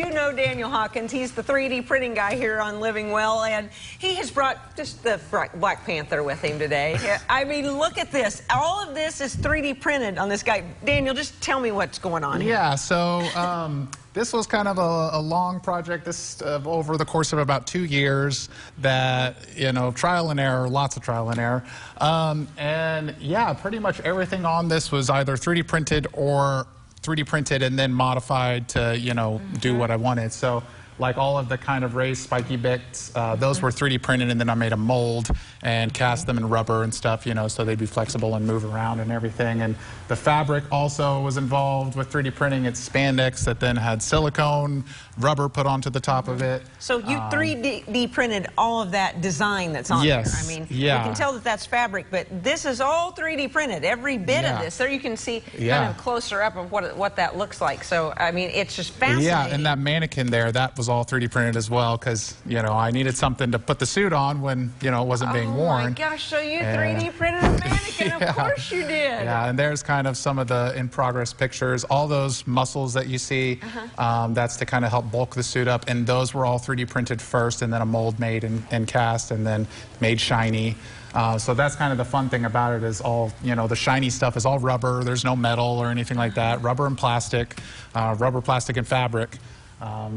you know Daniel Hawkins. He's the 3D printing guy here on Living Well, and he has brought just the Black Panther with him today. I mean, look at this. All of this is 3D printed on this guy. Daniel, just tell me what's going on here. Yeah, so this was kind of a long project. This over the course of about 2 years that, you know, trial and error, lots of trial and error. And yeah, pretty much everything on this was either 3D printed or 3D printed and then modified to, you know, do what I wanted. So like all of the kind of raised spiky bits, those were 3D printed, and then I made a mold and cast them in rubber and stuff, you know, so they'd be flexible and move around and everything. And the fabric also was involved with 3D printing. It's spandex that then had silicone rubber put onto the top of it. So you 3D printed all of that design that's on there. I mean, you can tell that that's fabric, but this is all 3D printed. Every bit of this. There you can see kind of closer up of what that looks like. So, I mean, it's just fascinating. Yeah, and that mannequin there, that was all 3D printed as well, because, you know, I needed something to put the suit on when, you know, it wasn't being worn. Oh my gosh, so you 3D printed a mannequin. Of course you did. Yeah, and there's kind of some of the in-progress pictures. All those muscles that you see, that's to kind of help bulk the suit up, and those were all 3D printed first, and then a mold made and cast, and then made shiny. So that's kind of the fun thing about it, is all, you know, the shiny stuff is all rubber. There's no metal or anything like that. Rubber and plastic, rubber, plastic, and fabric.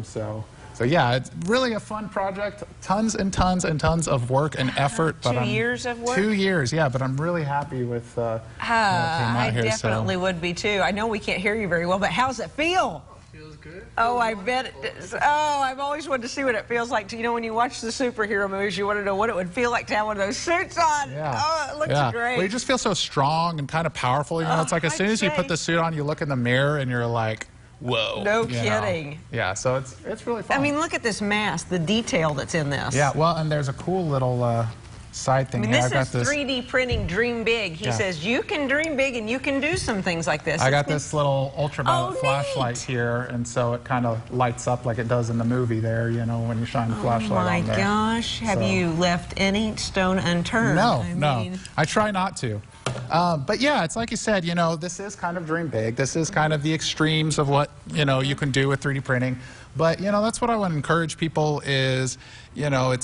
So yeah, it's really a fun project. Tons and tons and tons of work and effort. But 2 years of work? 2 years, yeah, but I'm really happy with what came out here. I definitely would be too. I know we can't hear you very well, but how's it feel? Feels good. Oh, I bet it does. Oh, I've always wanted to see what it feels like. You know, when you watch the superhero movies, you want to know what it would feel like to have one of those suits on. Yeah. Oh, it looks great. Well, you just feel so strong and kind of powerful. You know, it's like as soon as you put the suit on, you look in the mirror and you're like, whoa. No kidding. Yeah, so it's really fun. I mean, look at this mask, the detail that's in this. Yeah, well, and there's a cool little side thing here. This is 3D printing Dream Big. He says you can dream big and you can do some things like this. I got this little ultraviolet flashlight here, and so it kind of lights up like it does in the movie there, you know, when you shine the flashlight on there. Oh my gosh, have you left any stone unturned? No, no. I try not to. But yeah, it's like you said, you know, this is kind of dream big. This is kind of the extremes of what, you know, you can do with 3D printing. But, you know, that's what I want to encourage people is, you know,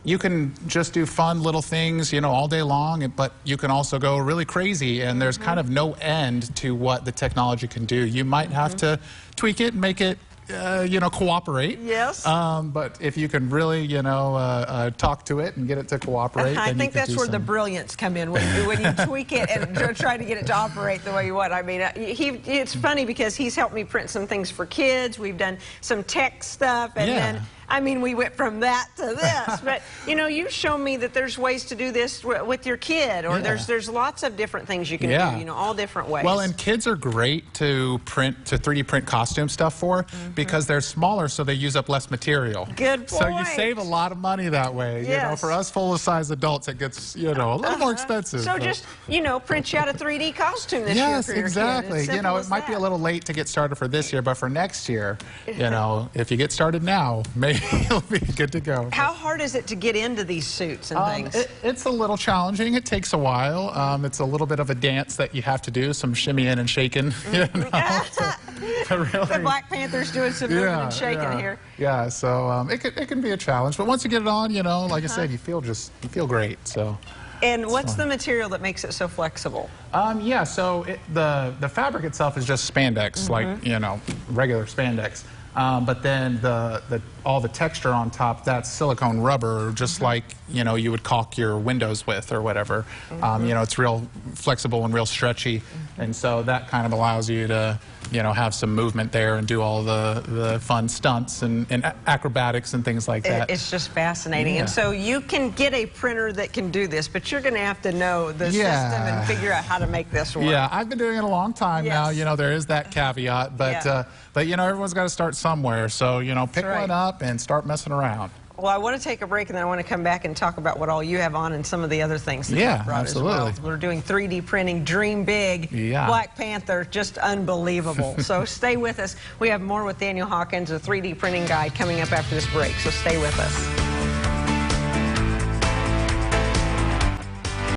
you can just do fun little things, you know, all day long, but you can also go really crazy, and there's kind of no end to what the technology can do. You might have to tweak it and make it, you know, cooperate. Yes. But if you can really, you know, talk to it and get it to cooperate, I think that's where the brilliance come in, when you tweak it and try to get it to operate the way you want. I mean, it's funny because he's helped me print some things for kids. We've done some tech stuff, and then I mean, we went from that to this. But, you know, you've shown me that there's ways to do this with your kid, or there's lots of different things you can do, you know, all different ways. Well, and kids are great to 3D print costume stuff for, because they're smaller, so they use up less material. Good point. So you save a lot of money that way. You know, for us full-size adults, it gets, you know, a little more expensive. So just, you know, print you out a 3D costume this year for your exactly. kid. You know, it might be a little late to get started for this year, but for next year, you know, if you get started now, maybe you'll be good to go. How hard is it to get into these suits and things? It's a little challenging. It takes a while. It's a little bit of a dance that you have to do, some shimmying and shaking. You know, really, the Black Panther's doing some moving and shaking here. Yeah, so it can be a challenge, but once you get it on, you know, like I said, you feel great. So. And what's the material that makes it so flexible? Yeah, so the fabric itself is just spandex, like, you know, regular spandex. But then all the texture on top, that's silicone rubber, just like, you know, you would caulk your windows with or whatever. You know, it's real flexible and real stretchy, and so that kind of allows you to, you know, have some movement there and do all the fun stunts and acrobatics and things like that. It's just fascinating. And so you can get a printer that can do this, but you're going to have to know the system and figure out how to make this work. Yeah, I've been doing it a long time now. You know, there is that caveat, but you know, everyone's got to start somewhere. So, you know, pick one up and start messing around. Well, I want to take a break, and then I want to come back and talk about what all you have on and some of the other things that you've brought as well. We're doing 3D printing, Dream Big, Black Panther, just unbelievable. So stay with us. We have more with Daniel Hawkins, a 3D printing guy, coming up after this break, so stay with us.